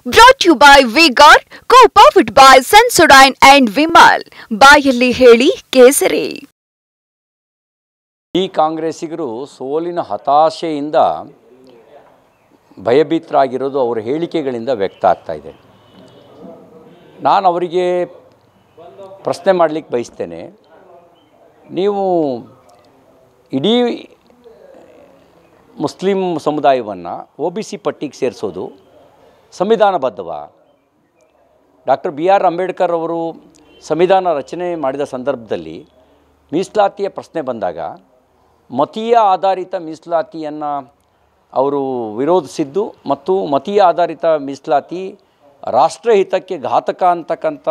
Brought to you by Vigor, co-powered by Sensodyne and Vimal. ಬಾಯಲ್ಲಿ ಹೇಳಿ ಕೇಸರಿ. ಈ ಕಾಂಗ್ರೆಸ್ಸಿಗರು ಸೋಲಿನ ಹತಾಶೆಯಿಂದ ಭಯಭೀತರಾಗಿರೋದು ಅವರ ಹೇಳಿಕೆಗಳಿಂದ ವ್ಯಕ್ತ ಆಗ್ತಾ ಇದೆ. ನಾನು ಅವರಿಗೆ ಪ್ರಶ್ನೆ ಮಾಡಲಿಕ್ಕೆ ಬಯಸ್ತೇನೆ. ನೀವು ಇಡೀ ಮುಸ್ಲಿಂ ಸಮುದಾಯವನ್ನು OBC ಪಟ್ಟಿಗೆ ಸೇರಿಸೋದು ಸಂವಿಧಾನಬದ್ಧವ? ಡಾಕ್ಟರ್ BR ಅಂಬೇಡ್ಕರ್ ಅವರು ಸಂವಿಧಾನ ರಚನೆ ಮಾಡಿದ ಸಂದರ್ಭದಲ್ಲಿ ಮೀಸಲಾತಿಯ ಪ್ರಶ್ನೆ ಬಂದಾಗ ಮತೀಯ ಆಧಾರಿತ ಮೀಸಲಾತಿಯನ್ನು ಅವರು ವಿರೋಧಿಸಿದ್ದು ಮತ್ತು ಮತೀಯ ಆಧಾರಿತ ಮೀಸಲಾತಿ ರಾಷ್ಟ್ರಹಿತಕ್ಕೆ ಘಾತಕ ಅಂತಕ್ಕಂಥ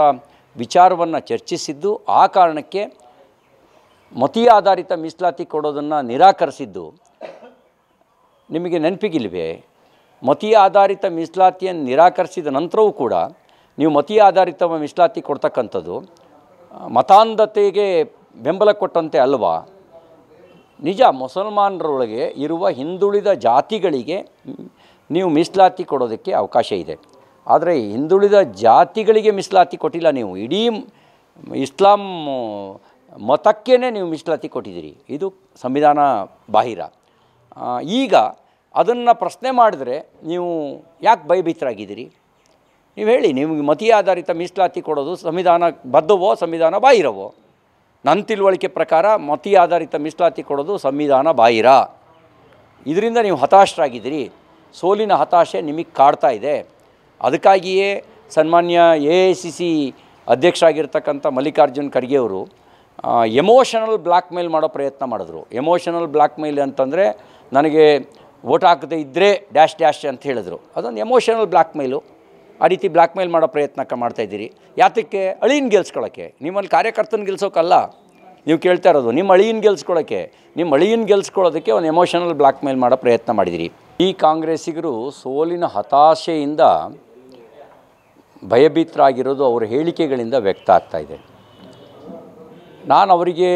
ವಿಚಾರವನ್ನು ಚರ್ಚಿಸಿದ್ದು, ಆ ಕಾರಣಕ್ಕೆ ಮತೀಯ ಆಧಾರಿತ ಮೀಸಲಾತಿ ಕೊಡೋದನ್ನು ನಿರಾಕರಿಸಿದ್ದು ನಿಮಗೆ ನೆನಪಿಗಿಲ್ವೇ? ಮತೀಯ ಆಧಾರಿತ ಮೀಸಲಾತಿಯನ್ನು ನಿರಾಕರಿಸಿದ ನಂತರವೂ ಕೂಡ ನೀವು ಮತೀಯ ಆಧಾರಿತ ಮೀಸಲಾತಿ ಕೊಡ್ತಕ್ಕಂಥದ್ದು ಮತಾಂಧತೆಗೆ ಬೆಂಬಲ ಕೊಟ್ಟಂತೆ ಅಲ್ವಾ? ನಿಜ, ಮುಸಲ್ಮಾನರೊಳಗೆ ಇರುವ ಹಿಂದುಳಿದ ಜಾತಿಗಳಿಗೆ ನೀವು ಮೀಸಲಾತಿ ಕೊಡೋದಕ್ಕೆ ಅವಕಾಶ ಇದೆ. ಆದರೆ ಹಿಂದುಳಿದ ಜಾತಿಗಳಿಗೆ ಮೀಸಲಾತಿ ಕೊಟ್ಟಿಲ್ಲ. ನೀವು ಇಡೀ ಇಸ್ಲಾಂ ಮತಕ್ಕೇ ನೀವು ಮೀಸಲಾತಿ ಕೊಟ್ಟಿದ್ದೀರಿ. ಇದು ಸಂವಿಧಾನ ಬಾಹಿರ. ಈಗ ಅದನ್ನು ಪ್ರಶ್ನೆ ಮಾಡಿದ್ರೆ ನೀವು ಯಾಕೆ ಭಯಭೀತರಾಗಿದ್ದೀರಿ? ನೀವು ಹೇಳಿ, ನಿಮಗೆ ಮತೀಯ ಆಧಾರಿತ ಮೀಸಲಾತಿ ಕೊಡೋದು ಸಂವಿಧಾನ ಬದ್ಧವೋ ಸಂವಿಧಾನ ಬಾಹಿರವೋ? ನನ್ನ ತಿಳುವಳಿಕೆ ಪ್ರಕಾರ ಮತೀಯ ಆಧಾರಿತ ಮೀಸಲಾತಿ ಕೊಡೋದು ಸಂವಿಧಾನ ಬಾಹಿರ. ಇದರಿಂದ ನೀವು ಹತಾಶರಾಗಿದ್ದೀರಿ. ಸೋಲಿನ ಹತಾಶೆ ನಿಮಗೆ ಕಾಡ್ತಾ ಇದೆ. ಅದಕ್ಕಾಗಿಯೇ ಸನ್ಮಾನ್ಯ AICC ಅಧ್ಯಕ್ಷರಾಗಿರ್ತಕ್ಕಂಥ ಮಲ್ಲಿಕಾರ್ಜುನ್ ಖರ್ಗೆ ಅವರು ಎಮೋಷನಲ್ ಬ್ಲ್ಯಾಕ್ ಮೇಲ್ ಮಾಡೋ ಪ್ರಯತ್ನ ಮಾಡಿದ್ರು. ಎಮೋಷನಲ್ ಬ್ಲ್ಯಾಕ್ ಮೇಲ್ ಅಂತಂದರೆ ನನಗೆ ವೋಟ್ ಹಾಕದೇ ಇದ್ದರೆ ಡ್ಯಾಶ್ ಡ್ಯಾಶ್ ಅಂತ ಹೇಳಿದ್ರು. ಅದೊಂದು ಎಮೋಷನಲ್ ಬ್ಲ್ಯಾಕ್ ಮೇಲು. ಆ ರೀತಿ ಬ್ಲ್ಯಾಕ್ ಮೇಲ್ ಮಾಡೋ ಪ್ರಯತ್ನ ಮಾಡ್ತಾಯಿದ್ದೀರಿ. ಯಾತಕ್ಕೆ? ಅಳಿಯನ್ ಗೆಲ್ಸ್ಕೊಳ್ಳೋಕ್ಕೆ. ನಿಮ್ಮಲ್ಲಿ ಕಾರ್ಯಕರ್ತನ ಗೆಲ್ಸೋಕ್ಕಲ್ಲ ನೀವು ಕೇಳ್ತಾ ಇರೋದು. ನಿಮ್ಮ ಅಳಿಯನ್ ಗೆಲ್ಸ್ಕೊಳ್ಳೋಕ್ಕೆ, ನಿಮ್ಮ ಅಳಿಯನ್ ಗೆಲ್ಸ್ಕೊಳ್ಳೋದಕ್ಕೆ ಒಂದು ಎಮೋಷನಲ್ ಬ್ಲ್ಯಾಕ್ ಮೇಲ್ ಮಾಡೋ ಪ್ರಯತ್ನ ಮಾಡಿದಿರಿ. ಈ ಕಾಂಗ್ರೆಸ್ಸಿಗರು ಸೋಲಿನ ಹತಾಶೆಯಿಂದ ಭಯಭೀತರಾಗಿರೋದು ಅವರ ಹೇಳಿಕೆಗಳಿಂದ ವ್ಯಕ್ತ ಆಗ್ತಾ ಇದೆ. ನಾನು ಅವರಿಗೆ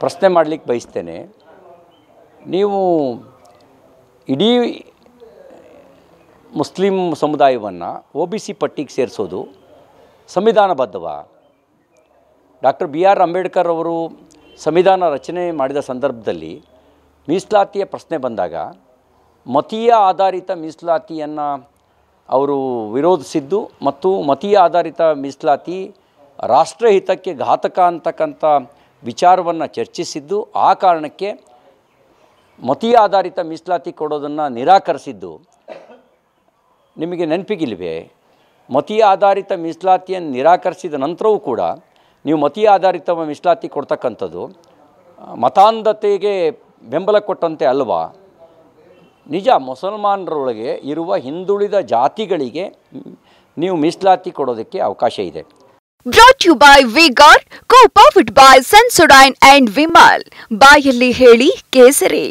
ಪ್ರಶ್ನೆ ಮಾಡಲಿಕ್ಕೆ ಬಯಸ್ತೇನೆ. ನೀವು ಇಡೀ ಮುಸ್ಲಿಂ ಸಮುದಾಯವನ್ನು OBC ಪಟ್ಟಿಗೆ ಸೇರಿಸೋದು ಸಂವಿಧಾನಬದ್ಧವ? ಡಾಕ್ಟರ್ BR ಅಂಬೇಡ್ಕರ್ ಅವರು ಸಂವಿಧಾನ ರಚನೆ ಮಾಡಿದ ಸಂದರ್ಭದಲ್ಲಿ ಮೀಸಲಾತಿಯ ಪ್ರಶ್ನೆ ಬಂದಾಗ ಮತೀಯ ಆಧಾರಿತ ಮೀಸಲಾತಿಯನ್ನು ಅವರು ವಿರೋಧಿಸಿದ್ದು ಮತ್ತು ಮತೀಯ ಆಧಾರಿತ ಮೀಸಲಾತಿ ರಾಷ್ಟ್ರಹಿತಕ್ಕೆ ಘಾತಕ ಅಂತಕ್ಕಂಥ ವಿಚಾರವನ್ನು ಚರ್ಚಿಸಿದ್ದು, ಆ ಕಾರಣಕ್ಕೆ ಮತೀಯ ಆಧಾರಿತ ಮೀಸಲಾತಿ ಕೊಡೋದನ್ನು ನಿರಾಕರಿಸಿದ್ದು ನಿಮಗೆ ನೆನಪಿಗಿಲ್ವೇ? ಮತೀಯ ಆಧಾರಿತ ಮೀಸಲಾತಿಯನ್ನು ನಿರಾಕರಿಸಿದ ನಂತರವೂ ಕೂಡ ನೀವು ಮತೀಯ ಆಧಾರಿತ ಮೀಸಲಾತಿ ಕೊಡ್ತಕ್ಕಂಥದ್ದು ಮತಾಂಧತೆಗೆ ಬೆಂಬಲ ಕೊಟ್ಟಂತೆ ಅಲ್ವಾ? ನಿಜ, ಮುಸಲ್ಮಾನರೊಳಗೆ ಇರುವ ಹಿಂದುಳಿದ ಜಾತಿಗಳಿಗೆ ನೀವು ಮೀಸಲಾತಿ ಕೊಡೋದಕ್ಕೆ ಅವಕಾಶ ಇದೆ. Brought to you by Vigor, co-powered by Sensodyne and Vimal. ಬಾಯಲ್ಲಿ ಹೇಳಿ ಕೇಸರಿ.